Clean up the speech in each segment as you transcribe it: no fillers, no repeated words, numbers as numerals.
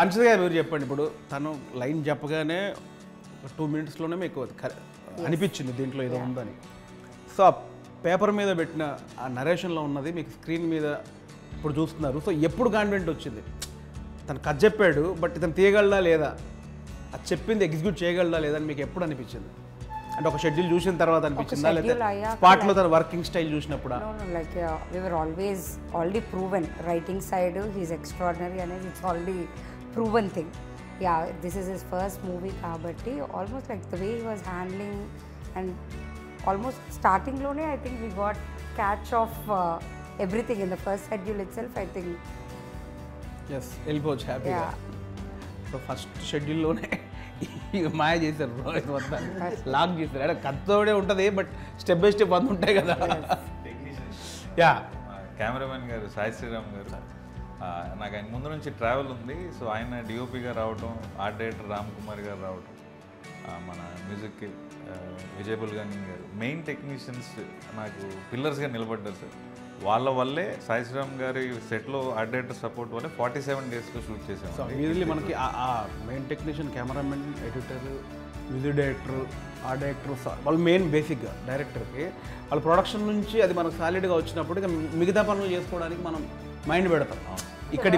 అంచగా మీరు చెప్పండి. ఇప్పుడు తను లైన్ చెప్పగానే 2 minutesలోనే మీకు అనిపించింది దీంట్లో ఏదో ఉందని. సో ఆ పేపర్ మీద పెట్టిన ఆ నరేషన్లో ఉన్నది మీకు స్క్రీన్ మీద ఇప్పుడు చూస్తున్నారు. సో ఎప్పుడు కాన్ఫిడెంట్ వచ్చింది? తను కథ చెప్పాడు, బట్ ఇతను తీయగలడా లేదా, అది చెప్పింది ఎగ్జిక్యూట్ చేయగలడా లేదా అని మీకు ఎప్పుడు అనిపించింది? అంటే ఒక షెడ్యూల్ చూసిన తర్వాత అనిపించిందా, లేదా స్పాట్లో తన వర్కింగ్ స్టైల్ చూసినప్పుడు? Like we were always already proven writing side he's extraordinary అనేది it's already proven thing. Yeah, this is his first movie కాబట్టి almost like the way he was handling and almost స్టార్టింగ్లోనే I think we got catch of everything in the first schedule itself. I think ఎస్ వెళ్ళిపోవచ్చు హ్యాపీగా. So first షెడ్యూల్లోనే మాయ చేశారు, రోహిత్ మొత్తం lock చేశారు. అంటే కథతోడే ఉంటుంది, బట్ స్టెప్ బై స్టెప్ అంత ఉంటాయి కదా. యా, కెమెరామెన్ గారు సాయి శ్రీరామ్ గారు, నాకు ఆయన ముందు నుంచి ట్రావెల్ ఉంది. సో ఆయన డిఓపిగా రావటం, ఆర్ట్ డైరెక్టర్ రామ్ కుమార్ గారు రావటం, మన మ్యూజిక్ విజయబుల్ గాని గారు, మెయిన్ టెక్నీషియన్స్ నాకు పిల్లర్స్గా నిలబడ్డారు సార్. వాళ్ళ వల్లే సాయి శ్రీరామ్ గారి సెట్లో ఆర్ట్ డైరెక్టర్ సపోర్ట్ వల్లే 47 daysలో షూట్ చేసాం. సో ఇమీడియట్లీ మనకి ఆ main technician, cameraman, editor, music director, art director వాళ్ళు మెయిన్ బేసిక్గా డైరెక్టర్కి వాళ్ళ ప్రొడక్షన్ నుంచి అది మనకు సాలిడ్గా వచ్చినప్పుడు ఇక మిగతా పనులు చేసుకోవడానికి మనం మైండ్ పెడతాం. ఇక్కడ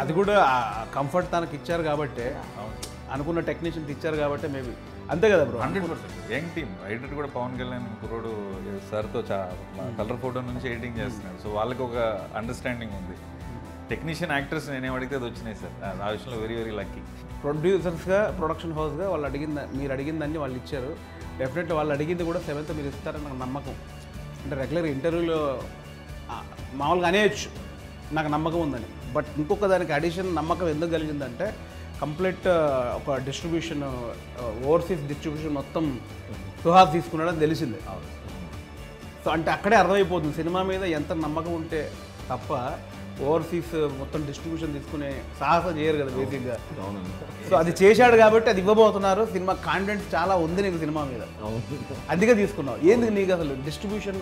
అది కూడా కంఫర్ట్ తనకి ఇచ్చారు కాబట్టి, అనుకున్న టెక్నీషియన్స్ ఇచ్చారు కాబట్టి మేబీ అంతే కదా బ్రో. 100% young team. ఎడిటర్ కూడా పవన్ కళ్యాణ్ కుర్రోడు సార్తో కలర్ ఫోటో నుంచి ఎడిటింగ్ చేస్తున్నాడు. సో వాళ్ళకి ఒక అండర్స్టాండింగ్ ఉంది. టెక్నీషియన్, యాక్టర్స్ నేనేం అడిగితే అది వచ్చినాయి సార్. ఆ విషయంలో వెరీ వెరీ లక్కీ. ప్రొడ్యూసర్స్గా, ప్రొడక్షన్ హౌస్గా వాళ్ళు మీరు అడిగిందని వాళ్ళు ఇచ్చారు. డెఫినెట్లీ వాళ్ళు అడిగింది కూడా 7th మీరు ఇస్తారని నాకు నమ్మకం. అంటే రెగ్యులర్ ఇంటర్వ్యూలో మామూలుగా అనేయచ్చు నాకు నమ్మకం ఉందని, బట్ ఇంకొక దానికి అడిషన్ నమ్మకం ఎందుకు కలిగిందంటే కంప్లీట్ ఒక డిస్ట్రిబ్యూషన్, ఓవర్సీస్ డిస్ట్రిబ్యూషన్ మొత్తం సుహాస్ తీసుకున్నాడని తెలిసిందే. సో అంటే అక్కడే అర్థమైపోతుంది సినిమా మీద ఎంత నమ్మకం ఉంటే తప్ప ఓవర్సీస్ మొత్తం డిస్ట్రిబ్యూషన్ తీసుకునే సాహసం చేయరు కదా బేసిక్గా. సో అది చేశాడు కాబట్టి అది ఇవ్వబోతున్నారు. సినిమా కాన్ఫిడెన్స్ చాలా ఉంది నీకు సినిమా మీద, అందుకే తీసుకున్నావు. ఏంది నీకు అసలు డిస్ట్రిబ్యూషన్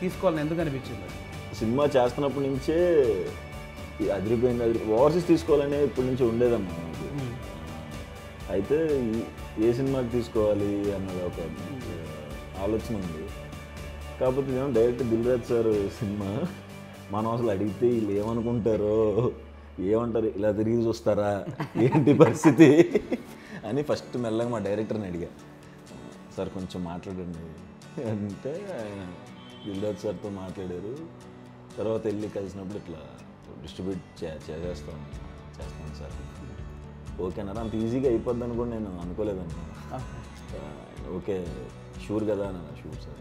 తీసుకోవాలని ఎందుకు అనిపించింది? సినిమా చేస్తున్నప్పటి నుంచే అదిరిపోయింది. ఓవర్సీస్ తీసుకోవాలనే ఇప్పటి నుంచి ఉండేదమ్మా నాకు. అయితే ఏ సినిమాకి తీసుకోవాలి అన్నది ఒక ఆలోచన ఉంది. కాకపోతే ఏమో direct Dil Raju sir cinema మనం అసలు అడిగితే వీళ్ళు ఏమనుకుంటారో, ఏమంటారు, ఇలా తిరిగి చూస్తారా, ఏంటి పరిస్థితి అని ఫస్ట్ మెల్లగా మా డైరెక్టర్ని అడిగా, సార్ కొంచెం మాట్లాడండి అంటే ఆయన దిల్ రాజు సార్తో మాట్లాడారు. తర్వాత వెళ్ళి కలిసినప్పుడు ఇట్లా డిస్ట్రిబ్యూట్ చేస్తాను సార్. ఓకేనా, అంత ఈజీగా అయిపోద్ది అని కూడా నేను అనుకోలేదన్నా. ఓకే షూర్ కదా అన్న, షూర్ సార్.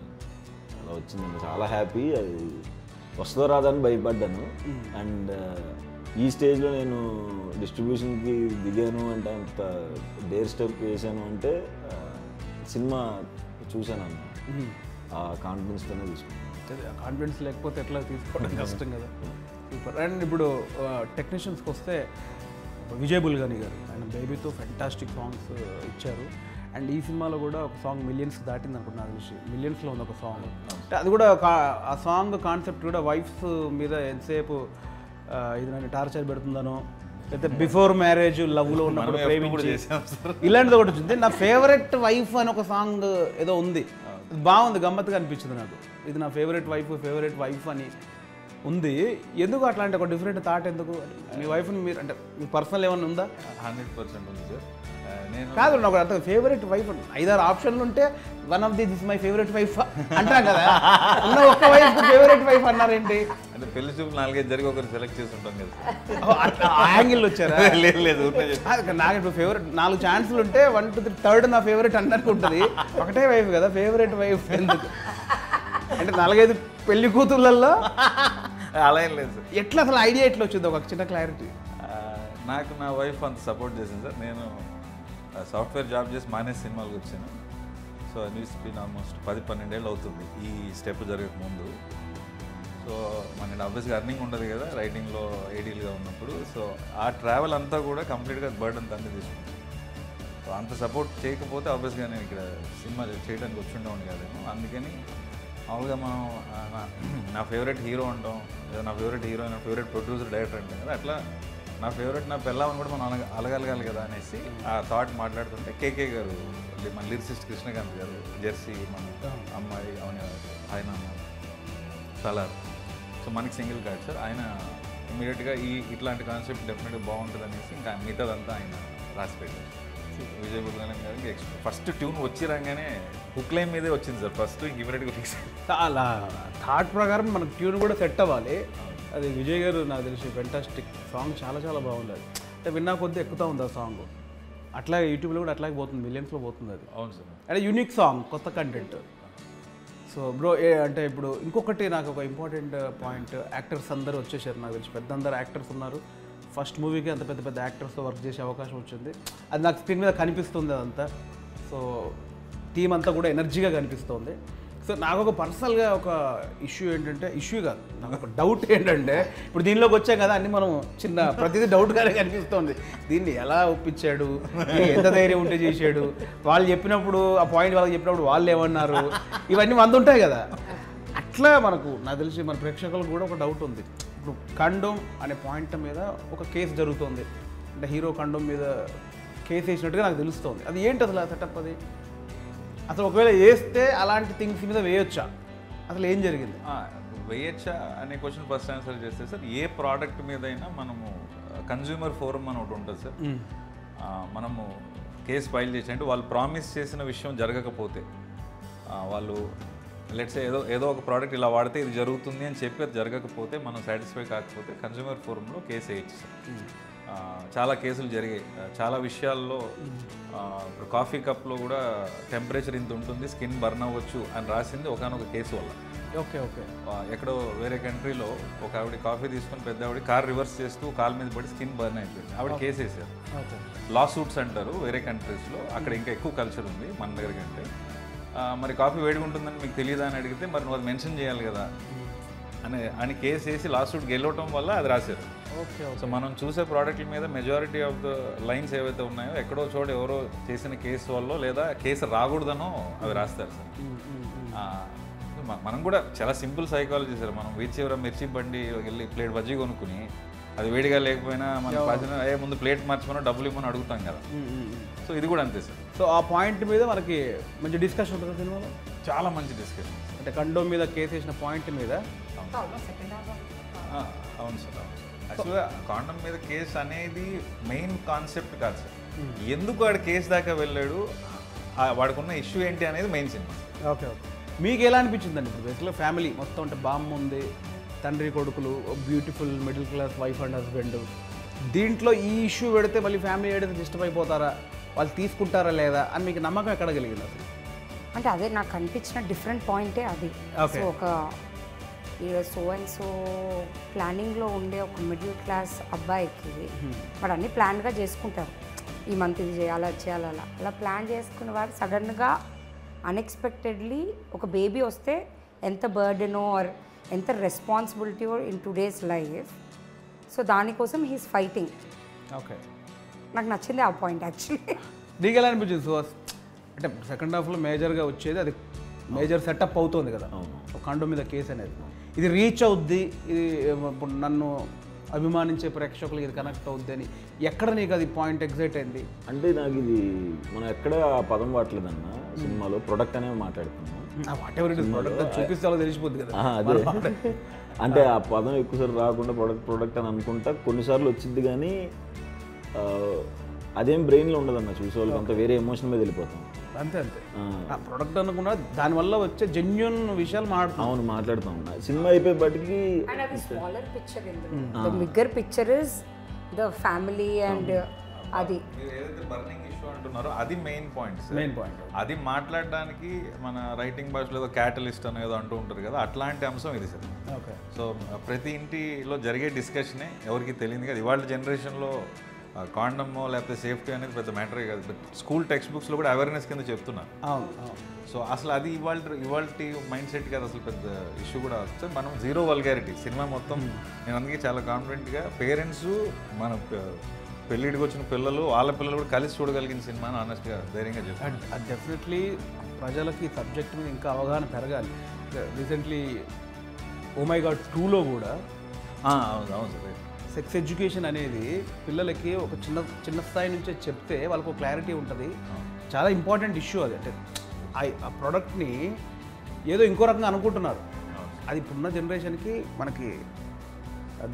అలా వచ్చిందండి, చాలా హ్యాపీ. అది వస్తుందో రాదని భయపడ్డాను. అండ్ ఈ స్టేజ్లో నేను డిస్ట్రిబ్యూషన్కి దిగాను అంటే, అంత డేర్ స్టెప్ వేసాను అంటే సినిమా చూశాను అన్న, ఆ కాన్ఫిడెన్స్తోనే తీసుకున్నాను. కాన్ఫిడెన్స్ లేకపోతే ఎట్లా తీసుకోవడం కష్టం కదా. సూపర్. అండ్ ఇప్పుడు టెక్నీషియన్స్కి వస్తే విజయబుల్ గాని గారు, ఆయన బేబీతో ఫెంటాస్టిక్ సాంగ్స్ ఇచ్చారు. అండ్ ఈ సినిమాలో కూడా ఒక సాంగ్ మిలియన్స్ దాటింది అనుకుంటున్నా, నాకు తెలిసి మిలియన్స్లో ఉంది ఒక సాంగ్. అది కూడా ఆ సాంగ్ కాన్సెప్ట్ కూడా వైఫ్స్ మీద ఎంతసేపు ఇది నన్ను టార్చర్ పెడుతుందనో, లేకపోతే బిఫోర్ మ్యారేజ్ లవ్లో ఉన్నప్పుడు ప్రేమించి ఇలాంటిది ఒకటి వచ్చింది. నా ఫేవరెట్ వైఫ్ అని ఒక సాంగ్ ఏదో ఉంది, బాగుంది, గమ్మత్తుగా అనిపించింది నాకు. ఇది నా ఫేవరెట్ వైఫ్ అని ఉంది. ఎందుకు అట్లాంటి ఒక డిఫరెంట్ థాట్ ఎందుకు? మీ వైఫ్ని మీరు అంటే మీ పర్సనల్ ఏమన్నా ఉందా? 100% ఉంది సార్. నేను కాదు, నాకు అర్థం ఫేవరెట్ వైఫ్ 5-6 ఆప్షన్లు ఉంటే one of this my favourite wife అంటాం కదా, ఉన్న ఒక్క వైఫ్ ఫేవరెట్ వైఫ్ అన్నారేంటి? అంటే పెళ్లి చూపు 4-5 జరిగి ఒకరు సెలెక్ట్ చేసి ఉంటాం కదా, ఆ యాంగిల్ వచ్చారా? లేదు నాకు ఇప్పుడు ఫేవరెట్ 4 ఛాన్సులు ఉంటే 1, 2, 3 థర్డ్ నా ఫేవరెట్ అన్నట్టు ఉంటుంది. ఒకటే వైఫ్ కదా, ఫేవరెట్ వైఫ్ ఎందుకు అంటే 4-5 పెళ్లి కూతుర్లలో అలా ఏం లేదు సార్. ఎట్లా అసలు ఐడియా ఎట్లా వచ్చింది? ఒక చిన్న క్లారిటీ. నాకు నా వైఫ్ అంత సపోర్ట్ చేసింది సార్. నేను సాఫ్ట్వేర్ జాబ్ చేసి మానేసి సినిమాలకు వచ్చాను. సో న్యూస్ బీన్ ఆల్మోస్ట్ 10-12 ఏళ్ళు అవుతుంది ఈ స్టెప్ జరగక ముందు. సో మన ఆబ్వియస్గా అర్నింగ్ ఉండదు కదా రైటింగ్లో ఏడీలుగా ఉన్నప్పుడు. సో ఆ ట్రావెల్ అంతా కూడా కంప్లీట్గా బర్డన్ తండ్రి తీసుకుంటాను. సో అంత సపోర్ట్ చేయకపోతే ఆబ్వియస్గా నేను ఇక్కడ సినిమా చేయడానికి వచ్చి ఉండేవాడిని కాదేమో. అందుకని మామూలుగా మనం నా ఫేవరెట్ హీరో అంటాం, లేదా నా ఫేవరెట్ హీరోయిన్, నా ఫేవరెట్ ప్రొడ్యూసర్, డైరెక్టర్ అంటాం కదా, అట్లా నా ఫేవరెట్ నా పెళ్ళామని కూడా మనం అలగలగాలి కదా అనేసి ఆ థాట్ మాట్లాడుతుంటే కేకే గారు, మన లిరిసిస్ట్ కృష్ణకాంత్ గారు, జెర్సీ, మన అమ్మాయి అవును ఆయన సలార్, సో మనకి సింగిల్ కార్డ్ సార్, ఆయన ఇమీడియట్గా ఇట్లాంటి కాన్సెప్ట్ డెఫినెట్గా బాగుంటుంది అనేసి ఇంకా మిగతాదంతా ఆయన రాసి పెట్టారు. విజయ్ బుల్గలం గారికి ఫస్ట్ ట్యూన్ వచ్చి రాగానే హుక్ లైన్ మీదే వచ్చింది సార్ ఫస్ట్, ఇమీడియట్గా ఫిక్స్ అలా థాట్ ప్రకారం మనకు ట్యూన్ కూడా సెట్ అవ్వాలి. అది విజయ్ గారు నాకు తెలిసి ఫెంటాస్టిక్ సాంగ్, చాలా చాలా బాగుంది. అది అంటే విన్నా కొద్దీ ఎక్కుతూ ఉంది ఆ సాంగ్, అట్లాగే యూట్యూబ్లో కూడా అట్లాగే పోతుంది, మిలియన్స్లో పోతుంది అది. అవును సార్. అంటే యూనిక్ సాంగ్, కొత్త కంటెంట్. సో బ్రో అంటే ఇప్పుడు ఇంకొకటి నాకు ఒక ఇంపార్టెంట్ పాయింట్, యాక్టర్స్ అందరూ వచ్చేసారు నాకు తెలిసి, పెద్ద అందరు యాక్టర్స్ ఉన్నారు. ఫస్ట్ మూవీకి అంత పెద్ద పెద్ద యాక్టర్స్తో వర్క్ చేసే అవకాశం వచ్చింది, అది నాకు స్క్రీన్ మీద కనిపిస్తుంది అదంతా. సో టీం అంతా కూడా ఎనర్జీగా కనిపిస్తుంది. సో నాకు ఒక పర్సనల్గా ఒక ఇష్యూ ఏంటంటే, ఇష్యూ కాదు, నాకు ఒక డౌట్ ఏంటంటే, ఇప్పుడు దీనిలోకి వచ్చాం కదా అన్నీ మనం చిన్న ప్రతిదీ డౌట్గానే కనిపిస్తుంది. దీన్ని ఎలా ఒప్పించాడు, ఎంత ధైర్యం ఉంటే చేశాడు, వాళ్ళు చెప్పినప్పుడు ఆ పాయింట్ వాళ్ళకి చెప్పినప్పుడు వాళ్ళు ఏమన్నారు, ఇవన్నీ మంది ఉంటాయి కదా. అట్లా మనకు నాకు తెలిసి మన ప్రేక్షకులకు కూడా ఒక డౌట్ ఉంది. ఇప్పుడు కండోమ్ అనే పాయింట్ మీద ఒక కేసు జరుగుతుంది, అంటే హీరో కండోమ్ మీద కేసు వేసినట్టుగా నాకు తెలుస్తుంది. అది ఏంటి అసలు ఆ సెటప్? అది అసలు ఒకవేళ వేస్తే అలాంటి థింగ్స్ మీద వేయొచ్చా, అసలు ఏం జరిగింది? వేయచ్చా అనే క్వశ్చన్ ఫస్ట్ ఆన్సర్ చేస్తే సార్, ఏ ప్రోడక్ట్ మీదైనా మనము కన్జ్యూమర్ ఫోరం అని ఒకటి ఉంటుంది సార్, మనము కేసు ఫైల్ చేసి, అంటే వాళ్ళు ప్రామిస్ చేసిన విషయం జరగకపోతే, వాళ్ళు లెట్స్ ఏదో ఒక ప్రోడక్ట్ ఇలా వాడితే ఇది జరుగుతుంది అని చెప్పి అది జరగకపోతే, మనం సాటిస్ఫై కాకపోతే కన్జ్యూమర్ ఫోరంలో కేసు వేయచ్చు సార్. చాలా కేసులు జరిగాయి చాలా విషయాల్లో. ఇప్పుడు కాఫీ కప్లో కూడా టెంపరేచర్ ఇంత ఉంటుంది, స్కిన్ బర్న్ అవ్వచ్చు అని రాసింది ఒకనొక కేసు వల్ల. Okay okay. ఎక్కడో వేరే కంట్రీలో ఒక ఆవిడ కాఫీ తీసుకుని పెద్ద ఆవిడ కార్ రివర్స్ చేస్తూ కాలు మీద పడి స్కిన్ బర్న్ అయిపోయింది, ఆవిడ కేసు వేసారు. లా సూట్స్ అంటారు వేరే కంట్రీస్లో, అక్కడ ఇంకా ఎక్కువ కల్చర్ ఉంది మన దగ్గర కంటే. మరి కాఫీ వేడిగా ఉంటుందని మీకు తెలియదా అని అడిగితే, మరి నువ్వు అది మెన్షన్ చేయాలి కదా అని కేసు వేసి లా సూట్ గెలవటం వల్ల అది రాశారు. ఓకే. సో మనం చూసే ప్రోడక్ట్ల మీద మెజారిటీ ఆఫ్ ద లైన్స్ ఏవైతే ఉన్నాయో ఎక్కడో చోట ఎవరో చేసిన కేసు వల్ల లేదా కేసు రాకూడదనో అవి రాస్తారు సార్. మనం కూడా చాలా సింపుల్ సైకాలజీ సార్. మనం చివర మిర్చి బండి వెళ్ళి ప్లేట్ బజ్జీ కొనుక్కుని అది వేడిగా లేకపోయినా మనం పాసిన ముందు ప్లేట్ మార్చుకున్నా డబ్బులు ఇవ్వమని అడుగుతాం కదా. సో ఇది కూడా అంతే సార్. సో ఆ పాయింట్ మీద మనకి మంచి డిస్కషన్ ఉంటుంది సినిమాలో, చాలా మంచి డిస్కషన్. అంటే కండోమ్ మీద కేసు వేసిన పాయింట్ మీద. అవును సార్. యాక్చువల్గా కాండమ్ మీద కేసు అనేది మెయిన్ కాన్సెప్ట్ కాదు సార్. ఎందుకు వాడు కేసు దాకా వెళ్ళాడు, వాడుకున్న ఇష్యూ ఏంటి అనేది మెయిన్ సినిమా. Okay okay. మీకు ఎలా అనిపించిందండి? ఇప్పుడు బేసిక్గా ఫ్యామిలీ మొత్తం అంటే బామ్మ ఉంది, తండ్రి కొడుకులు, beautiful middle class wife and husband, దీంట్లో ఈ ఇష్యూ పెడితే మళ్ళీ ఫ్యామిలీ ఏదైతే డిస్టర్బ్ అయిపోతారా, వాళ్ళు తీసుకుంటారా లేదా అని మీకు నమ్మకం ఎక్కడ కలిగింది అసలు? అంటే అదే నాకు అనిపించిన డిఫరెంట్ పాయింటే అది. సో ఒక సో అండ్ సో ప్లానింగ్లో ఉండే ఒక మిడిల్ క్లాస్ అబ్బాయికి వాడు అన్నీ ప్లాన్గా చేసుకుంటారు, ఈ మంత్ ఇది చేయాలి అది చేయాలి అలా ప్లాన్ చేసుకున్న వాడు సడన్గా అన్ఎక్స్పెక్టెడ్లీ ఒక బేబీ వస్తే ఎంత బర్డెనో ఆర్ ఎంత responsibility in today's life. So దానికోసం హీస్ ఫైటింగ్. ఓకే. నాకు నచ్చింది ఆ పాయింట్ యాక్చువల్లీ. నీకు ఎలా అనిపించింది సుహాస్? అంటే సెకండ్ హాఫ్లో మేజర్గా వచ్చేది అది మేజర్ సెటప్ అవుతుంది కదా కండోమ్ మీద కేసు అనేది, ఇది రీచ్ అవుద్ది, ఇది ఇప్పుడు నన్ను అభిమానించే ప్రేక్షకులకి ఇది కనెక్ట్ అవుద్ది అని ఎక్కడ నీకు అది పాయింట్ ఎగ్జైట్ అయింది? అంటే నాకు ఇది మనం ఎక్కడ ఆ పదం వాడలేదన్న సినిమాలో, ప్రొడక్ట్ అనేవి మాట్లాడుతున్నాం. What ever it is, product చూపిస్తే తెలిసిపోద్ది కదా. అదే అంటే ఆ పదం ఎక్కువసార్లు రాకుండా ప్రొడక్ట్ అని అనుకుంటా కొన్నిసార్లు వచ్చింది, కానీ అదేం బ్రెయిన్లో ఉండదన్న చూసేవాళ్ళకి, అంతా వేరే ఎమోషన్ మీద వెళ్ళిపోతాం. అంతే అంతే. ఆ ప్రొడక్ట్ అనుకున్నా దానివల్ల వచ్చే జెన్యున్ విషయాలు మాట్లాడుతాం. సినిమా అయిపోయేపటికి smaller picture, the bigger picture is the family and అది ఏదైతే బర్నింగ్ ఇష్యూ అంటున్నారో అది మెయిన్ పాయింట్. అది మాట్లాడడానికి మన రైటింగ్ భాషలో ఏదో క్యాటలిస్ట్ అని ఏదో అంటూ ఉంటారు కదా, అట్లాంటి అంశం ఇది సార్. ఓకే. సో ప్రతి ఇంటిలో జరిగే డిస్కషనే ఎవరికి తెలియదు కదా. ఇవాళ జనరేషన్లో కాండమో లేకపోతే సేఫ్టీ అనేది పెద్ద మ్యాటరే కాదు, స్కూల్ టెక్స్ట్ బుక్స్లో కూడా అవేర్నెస్ కింద చెప్తున్నారు. సో అసలు అది ఇవాళ మైండ్ సెట్ కాదు, అసలు పెద్ద ఇష్యూ కూడా వస్తుంది. మనం జీరో వల్గారిటీ సినిమా మొత్తం. నేను అందుకే చాలా కాన్ఫిడెంట్గా పేరెంట్స్ మన పెళ్ళిడికి వచ్చిన పిల్లలు వాళ్ళ పిల్లలు కూడా కలిసి చూడగలిగిన సినిమా అని ఆనెస్ట్గా ధైర్యంగా చెప్తాను. అది డెఫినెట్లీ ప్రజలకి సబ్జెక్ట్ మీద ఇంకా అవగాహన పెరగాలి. రీసెంట్లీ ఓ మై గాడ్ 2లో కూడా అవును అవును సార్. సెక్స్ ఎడ్యుకేషన్ అనేది పిల్లలకి ఒక చిన్న స్థాయి నుంచే చెప్తే వాళ్ళకు ఒక క్లారిటీ ఉంటుంది. చాలా ఇంపార్టెంట్ ఇష్యూ అది. అంటే ఆ ప్రోడక్ట్ని ఏదో ఇంకో రకంగా అనుకుంటున్నారు. అది ఇప్పుడున్న జనరేషన్కి మనకి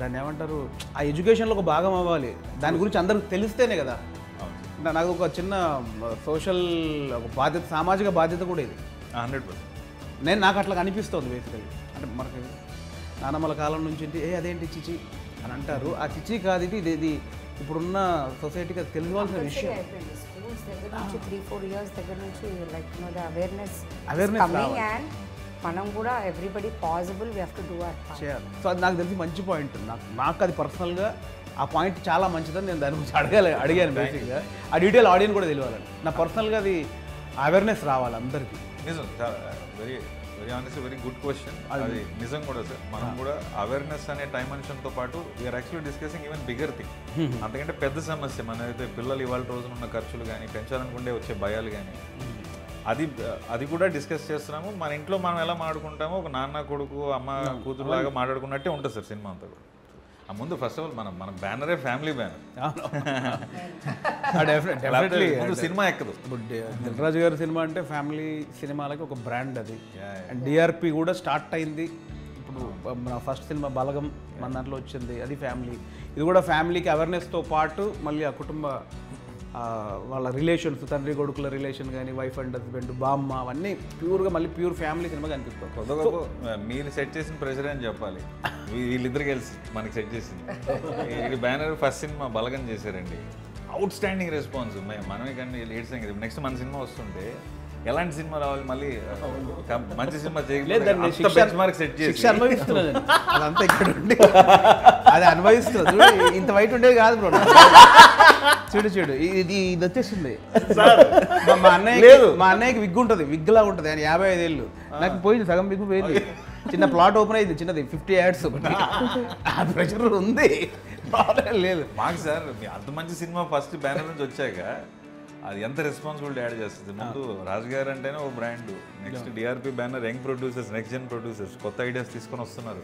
దాన్ని ఏమంటారు, ఆ ఎడ్యుకేషన్లో ఒక భాగం అవ్వాలి. దాని గురించి అందరికి తెలిస్తేనే కదా. నాకు ఒక చిన్న సోషల్ ఒక బాధ్యత, సామాజిక బాధ్యత కూడా ఇది. 100%. నాకు అట్లా అనిపిస్తుంది బేసికలీ. అంటే మనకి నానమ్మల కాలం నుంచి అదేంటి చిచి అని అంటారు. ఆ చిచి కాదు, ఇది ఇప్పుడున్న సొసైటీకి అది తెలియవలసిన విషయం. స్కూల్స్ దగ్గర నుంచి 3-4 years దగ్గర నుంచి లైక్ ద అవేర్నెస్ రావాలి. అండ్ మనం కూడా everybody possible we have to do our part చేయాలి. సో అది నాకు తెలిసి మంచి పాయింట్. నాకు అది పర్సనల్గా ఆ పాయింట్ చాలా మంచిదని నేను దాని గురించి అడిగాను బేసిక్గా. ఆ డీటెయిల్ ఆడియన్స్ కూడా తెలియాలని. నా పర్సనల్గా అది అవేర్నెస్ రావాలి అందరికీ. నిజం, very very honestly very good question. అది నిజం కూడా సార్. మనం కూడా అవేర్నెస్ అనే డైమెన్షన్తో పాటు we are actually discussing even bigger thing. అంతకంటే పెద్ద సమస్య మనమైతే పిల్లలు ఇవాళ రోజున ఉన్న ఖర్చులు కానీ, పెంచాలనుకుంటే వచ్చే భయాలు కానీ, అది కూడా డిస్కస్ చేస్తున్నాము. మన ఇంట్లో మనం ఎలా మాట్లాడుకుంటామో ఒక నాన్న కొడుకు అమ్మ కూతురు లాగా మాట్లాడుకున్నట్టే ఉంటుంది సార్ సినిమా అంతా కూడా. ఆ ముందు ఫస్ట్ ఆఫ్ ఆల్ మన బ్యానరే ఫ్యామిలీ బ్యానర్. సినిమా ఎక్కదు. ఇప్పుడు దిల్ రాజు గారి సినిమా అంటే ఫ్యామిలీ సినిమాలకి ఒక బ్రాండ్ అది. అండ్ డిఆర్పి కూడా స్టార్ట్ అయింది. ఇప్పుడు మన ఫస్ట్ సినిమా బలగం మన దాంట్లో వచ్చింది, అది ఫ్యామిలీ. ఇది కూడా ఫ్యామిలీకి అవేర్నెస్తో పాటు మళ్ళీ ఆ కుటుంబ వాళ్ళ రిలేషన్స్, తండ్రి కొడుకుల రిలేషన్ కానీ, వైఫ్ అండ్ హస్బెండ్, బామ్మ, అవన్నీ ప్యూర్గా మళ్ళీ ప్యూర్ ఫ్యామిలీ సినిమా కనిపిస్తుంది. కొద్దిగా మీరు సెట్ చేసిన ప్రెషర్ అని చెప్పాలి. వీళ్ళిద్దరు కలిసి మనకి సెట్ చేసింది. ఇది బ్యానర్ ఫస్ట్ సినిమా బలగం చేశారండి. Out standing response. మనమే కానీ లేట్ సంగతి. నెక్స్ట్ మన సినిమా వస్తుంటే ఎలాంటి సినిమా రావాలి, మళ్ళీ మంచి సినిమా శిక్ష అనుభవిస్తున్నది. అదంతా ఇక్కడ ఉండి అది అనుభవిస్తుంది. ఇంత వైట్ ఉండేది కాదు బ్రో. చూడు ఇది వచ్చేసింది. మా అన్నయ్యకి విగ్ ఉంటుంది, విగ్ లా ఉంటుంది. ఆయన 55 ఏళ్ళు. నాకు పోయింది, సగం విగ్ పోయింది. చిన్న ప్లాట్ ఓపెన్ అయింది, చిన్నది 50 యాడ్స్. ఆ ప్రెషర్ ఉంది, లేదు మాకు సార్. అంత మంచి సినిమా ఫస్ట్ బ్యానర్ నుంచి వచ్చాక అది ఎంత రెస్పాన్సిబిలిటీ యాడ్ చేస్తుంది. ముందు రాజు గారు అంటేనే ఒక brand. Next DRP banner, young producers, next Jan producers కొత్త ఐడియాస్ తీసుకొని వస్తున్నారు.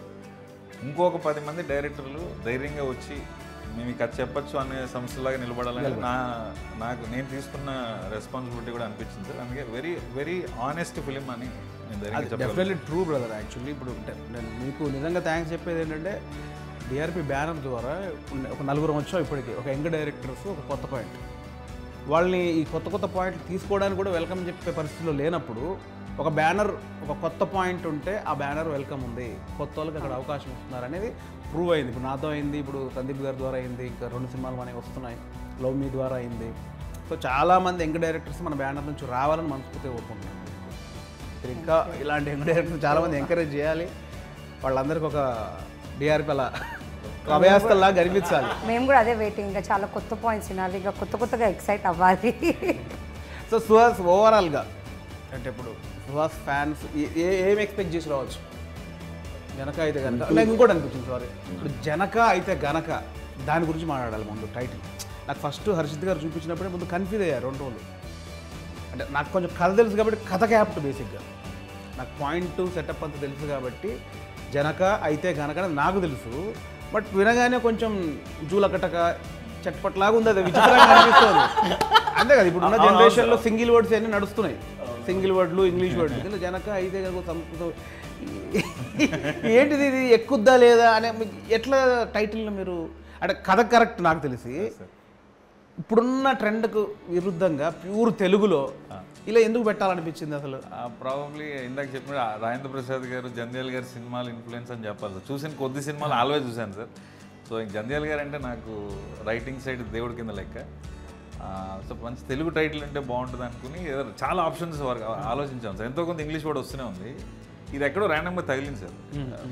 ఇంకొక 10 మంది డైరెక్టర్లు ధైర్యంగా వచ్చి మేము ఇక చెప్పచ్చు అనే సంస్థలాగా నిలబడాలని నేను తీసుకున్న రెస్పాన్సిబిలిటీ కూడా అనిపించింది సార్. అందుకే వెరీ వెరీ ఆనెస్ట్ ఫిలిం అని నేను ధైర్యంగా చెప్పాను. Definitely true brother. యాక్చువల్లీ ఇప్పుడు నేను మీకు నిజంగా థ్యాంక్స్ చెప్పేది ఏంటంటే, డిఆర్పి బ్యానర్ ద్వారా ఒక 4 వచ్చాం ఇప్పటికీ. ఒక యంగ్ డైరెక్టర్స్, ఒక కొత్త పాయింట్. వాళ్ళని ఈ కొత్త పాయింట్లు తీసుకోవడానికి కూడా వెల్కమ్ చెప్పే పరిస్థితిలో లేనప్పుడు ఒక బ్యానర్, ఒక కొత్త పాయింట్ ఉంటే ఆ బ్యానర్ వెల్కమ్ ఉంది, కొత్త వాళ్ళకి అక్కడ అవకాశం ఇస్తున్నారు అనేది ప్రూవ్ అయింది. ఇప్పుడు నాతో అయింది, ఇప్పుడు సందీప్ గారి ద్వారా అయింది, ఇంకా 2 సినిమాలు మనకి వస్తున్నాయి, లవ్ మీ ద్వారా అయింది. సో చాలామంది యంగ్ డైరెక్టర్స్ మన బ్యానర్ నుంచి రావాలని మనస్ఫూర్తిగా కోరుకుంటున్నాను. ఇంకా ఇలాంటి యంగ్ డైరెక్టర్స్ చాలామంది ఎంకరేజ్ చేయాలి. వాళ్ళందరికీ ఒక డిఆర్పి అలా అభయాస్తల్లా కనిపించాలి. మేము కూడా అదే వెయిటింగ్. ఇంకా చాలా కొత్త పాయింట్స్ వినాలి, ఇంకా కొత్తగా ఎక్సైట్ అవ్వాలి. సో సుహాస్ ఓవరాల్గా అంటే ఇప్పుడు సుహాస్ ఫ్యాన్స్ ఏం ఎక్స్పెక్ట్ చేసి రావచ్చు? జనక అయితే గనక, నాకు ఇంకోటి అనిపించింది, సారీ, ఇప్పుడు జనక అయితే గనక దాని గురించి మాట్లాడాలి ముందు. టైటిల్ నాకు ఫస్ట్ హర్షిత్ గారు చూపించినప్పుడే ముందు కన్ఫ్యూజ్ అయ్యారు 2 రోజులు. అంటే నాకు కొంచెం కథ తెలుసు కాబట్టి, కథ క్యాప్ట్ బేసిక్గా నాకు పాయింట్ సెటప్ అంతా తెలుసు కాబట్టి జనక అయితే గనక నాకు తెలుసు. బట్ వినగానే కొంచెం జూలకటక చట్పట్లాగా ఉంది, అది విచిత్రంగా అనిపిస్తుంది. అంతే కదా, ఇప్పుడున్న జనరేషన్లో సింగిల్ వర్డ్స్ అన్నీ నడుస్తున్నాయి, సింగిల్ వర్డ్లు, ఇంగ్లీష్ వర్డ్లు. కానీ జనక అయితే కనుక సంస్కృతం ఏంటిది, ఇది ఎక్కుద్దా లేదా అనే ఎట్లా టైటిల్ని మీరు, అంటే కథ కరెక్ట్ నాకు తెలిసి ఇప్పుడున్న ట్రెండ్కు విరుద్ధంగా ప్యూర్ తెలుగులో ఇలా ఎందుకు పెట్టాలనిపించింది అసలు? ప్రాబబ్లీ ఇందాక చెప్పిన రాజేంద్ర ప్రసాద్ గారు, జంధ్యాల గారి సినిమాలు ఇన్ఫ్లుయెన్స్ అని చెప్పాలి సార్. చూసిన కొద్ది సినిమాలు ఆల్వేజ్ చూశాను సార్. సో జంధ్యాల గారు అంటే నాకు రైటింగ్ సైడ్ దేవుడి కింద లెక్క. సో మంచి తెలుగు టైటిల్ అంటే బాగుంటుంది అనుకుని చాలా ఆప్షన్స్ ఆలోచించాం సార్. ఎంతో కొంత ఇంగ్లీష్ వర్డ్ వస్తూనే ఉంది. ఇది ఎక్కడో ర్యాండమ్గా తగిలింది సార్.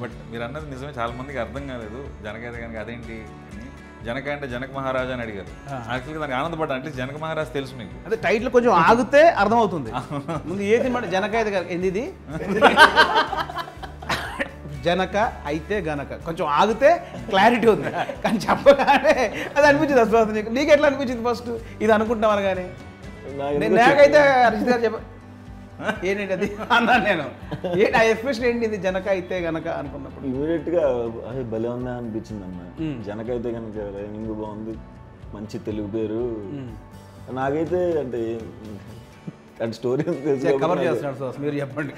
బట్ మీరు అన్నది నిజమే, చాలా మందికి అర్థం కాలేదు. జనక కనుక అదేంటి అని. జనక అంటే జనక మహారాజా అని అడిగారు. యాక్చువల్గా దానికి ఆనందపడ్డా, అంటే జనక మహారాజు తెలుసు మీకు. అదే టైటిల్ కొంచెం ఆగితే అర్థమవుతుంది. ముందు ఏ సినిమా జనక అయితే ఏంది ఇది జనక అయితే గనక కొంచెం ఆగితే క్లారిటీ ఉంది, కానీ చెప్పగానే అది అనిపించింది అసలు నీకు. నీకు ఎట్లా అనిపించింది ఫస్ట్ ఇది అనుకుంటున్నావు అనగానే? నాకైతే అరిజిత్ గారు చెప్ప ఏంటంటే అది అన్నాను నేను. ఏంటి ఆ ఎక్స్ప్రెషన్ ఏంటి ఇది జనక అయితే గనక అనుకున్నప్పుడు? ఇమీడియట్గా అదే భలే ఉందా అనిపించింది అన్న. జనక అయితే కనుక రైమింగ్ బాగుంది, మంచి తెలుగు పేరు. నాకైతే అంటే స్టోరీ కవర్ చేస్తున్నాడు సార్, మీరు చెప్పండి.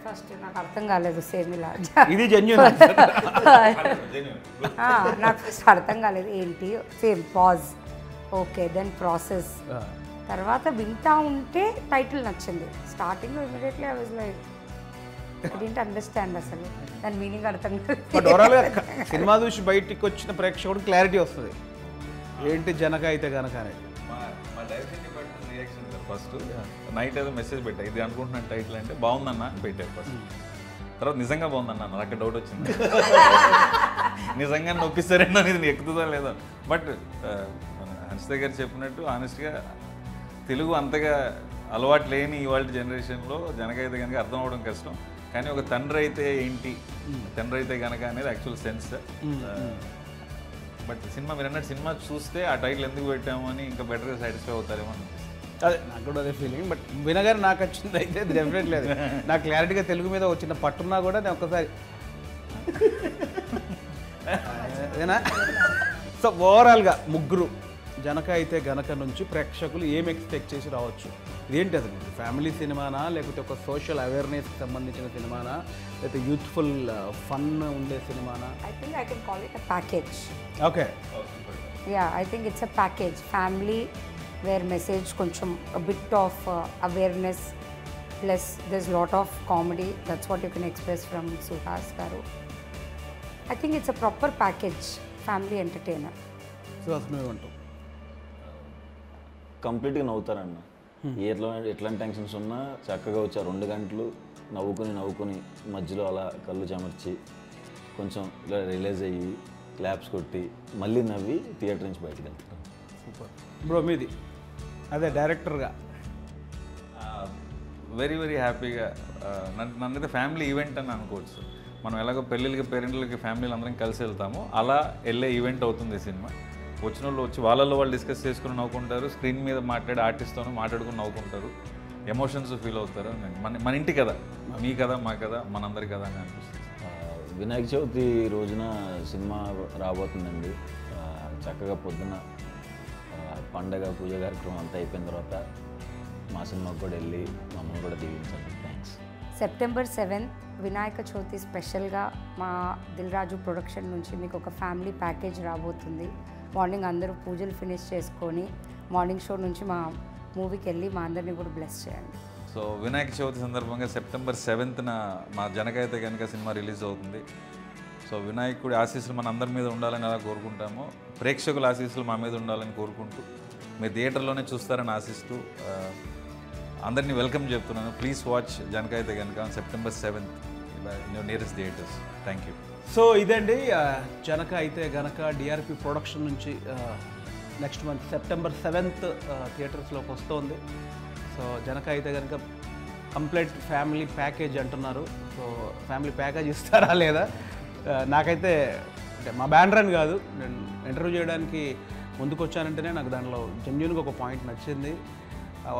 ఫస్ట్ నాకు అర్థం కాలేదు సేమ్ ఇలా. ఇది జెన్యూన్. నాకు ఫస్ట్ అర్థం కాలేదు ఏంటి, same pause, okay, then process, తర్వాత వింటా ఉంటే టైటిల్ నచ్చింది. స్టార్టింగ్లో immediately I was like I didn't understand అసలు దాని మీనింగ్ అర్థం కాలేదు. బట్ ఓవరాల్గా సినిమా చూసి బయటికి వచ్చిన ప్రేక్షకుడు క్లారిటీ వస్తుంది ఏంటి జనక అయితే గనక అనేది. మా direction department reaction first night ఏదో మెసేజ్ పెట్టా, ఇది అనుకుంటున్నాను టైటిల్ అంటే బాగుందన్న అని పెట్టారు ఫస్ట్. తర్వాత నిజంగా బాగుందన్న, నాకు అక్కడ డౌట్ వచ్చింది నిజంగా నొప్పిస్తారేంటో అనేది నీకు ఎక్కుతుందా లేదా. బట్ హన్సిత గారు చెప్పినట్టు ఆనెస్ట్గా తెలుగు అంతగా అలవాటు లేని ఇవాళ జనరేషన్లో జనక అయితే కనుక అర్థం అవ్వడం కష్టం. కానీ ఒక తండ్రి అయితే ఏంటి, తండ్రి అయితే కనుక అనేది యాక్చువల్ సెన్స్. బట్ సినిమా మీరు అన్నట్టు సినిమా చూస్తే ఆ టైటిల్ ఎందుకు పెట్టాము అని ఇంకా బెటర్గా సాటిస్ఫై అవుతారేమో అనిపిస్తుంది. అదే నాకు కూడా అదే ఫీలింగ్. బట్ వినగానే నాకు వచ్చింది అయితే డెఫినెట్లీ లేదు. నాకు క్లారిటీగా తెలుగు మీద వచ్చిన పట్టున్నా కూడా నేను ఒక్కసారి అదేనా. సో ఓవరాల్గా ముగ్గురు జనక అయితే గనక నుంచి ప్రేక్షకులు ఏం ఎక్స్పెక్ట్ చేసి రావచ్చు? ఇదేంటి అసలు ఫ్యామిలీ సినిమానా, లేకపోతే ఒక సోషల్ అవేర్నెస్కి సంబంధించిన సినిమానా, లేకపోతే యూత్ఫుల్ ఫన్ ఉండే సినిమానా? I think I can call it a package. Okay, yeah, I think it's a package. Family where message, కొంచెం bit of awareness, plus this lot of comedy. That's what you can express from Suhas garu. I think it's a proper package family entertainer. So అసలు నువ్వేమంటావు? కంప్లీట్గా నవ్వుతారన్న. ఎట్లాంటి tensions ఉన్నా చక్కగా వచ్చి 2 గంటలు నవ్వుకుని మధ్యలో అలా కళ్ళు చెమర్చి కొంచెం ఇలా రిలీజ్ అయ్యి క్లాప్స్ కొట్టి మళ్ళీ నవ్వి థియేటర్ నుంచి బయటకు వెళ్తారు. Super bro. మీది అదే డైరెక్టర్గా వెరీ వెరీ హ్యాపీగా నన్నైతే ఫ్యామిలీ ఈవెంట్ అని అనుకోవచ్చు. మనం ఎలాగో పెళ్ళిళ్ళకి పేరెంట్లకి ఫ్యామిలీలు అందరం కలిసి వెళ్తాము, అలా వెళ్ళే ఈవెంట్ అవుతుంది సినిమా. వచ్చిన వాళ్ళు వచ్చి వాళ్ళల్లో వాళ్ళు డిస్కస్ చేసుకుని నవ్వుకుంటారు, స్క్రీన్ మీద మాట్లాడే ఆర్టిస్ట్తో మాట్లాడుకుని నవ్వుకుంటారు, ఎమోషన్స్ ఫీల్ అవుతారు. మన ఇంటి కదా, మీ కదా, మా కదా, మనందరి కదా అని అనిపిస్తుంది. వినాయక చవితి రోజున సినిమా రాబోతుందండి. చక్కగా పొద్దున పండగ పూజ కార్యక్రమం అంతా అయిపోయిన తర్వాత మా సినిమాకి కూడా వెళ్ళి మమ్మల్ని కూడా దీవించండి. Thanks. September 7th Vinayaka Chavithi స్పెషల్గా మా దిల్ రాజు ప్రొడక్షన్ నుంచి మీకు ఒక ఫ్యామిలీ ప్యాకేజ్ రాబోతుంది. మార్నింగ్ అందరూ పూజలు ఫినిష్ చేసుకొని మార్నింగ్ షో నుంచి మా మూవీకి వెళ్ళి మా అందరినీ కూడా బ్లెస్ చేయండి. సో వినాయక చవితి సందర్భంగా సెప్టెంబర్ 7th మా జనక అయితే కనుక సినిమా రిలీజ్ అవుతుంది. సో వినాయకుడి ఆశీస్సులు మన అందరి మీద ఉండాలని అలా కోరుకుంటాము, ప్రేక్షకుల ఆశీస్సులు మా మీద ఉండాలని కోరుకుంటూ మీరు థియేటర్లోనే చూస్తారని ఆశిస్తూ అందరినీ వెల్కమ్ చెప్తున్నాను. ప్లీజ్ వాచ్ జనక అయితే కనుక September 7th nearest theatres. Thank you. So ఇదండి జనక అయితే గనక డిఆర్పి ప్రొడక్షన్ నుంచి నెక్స్ట్ మంత్ సెప్టెంబర్ 7th థియేటర్స్లోకి వస్తుంది. సో జనక అయితే కనుక కంప్లీట్ ఫ్యామిలీ ప్యాకేజ్ అంటున్నారు. సో ఫ్యామిలీ ప్యాకేజ్ ఇస్తారా లేదా? నాకైతే అంటే మా బ్యానర్ అని కాదు, నేను ఇంటర్వ్యూ చేయడానికి ముందుకు వచ్చానంటేనే నాకు దానిలో జెన్యూన్గా ఒక పాయింట్ నచ్చింది.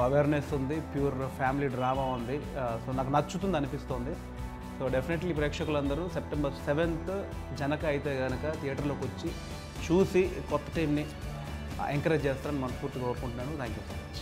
అవేర్నెస్ ఉంది, ప్యూర్ ఫ్యామిలీ డ్రామా ఉంది. సో నాకు నచ్చుతుంది అనిపిస్తుంది. సో డెఫినెట్లీ ప్రేక్షకులందరూ సెప్టెంబర్ 7th జనక అయితే కనుక థియేటర్లోకి వచ్చి చూసి కొత్త టీంని ఎంకరేజ్ చేస్తారని మనస్ఫూర్తిగా కోరుకుంటున్నాను. Thank you so much.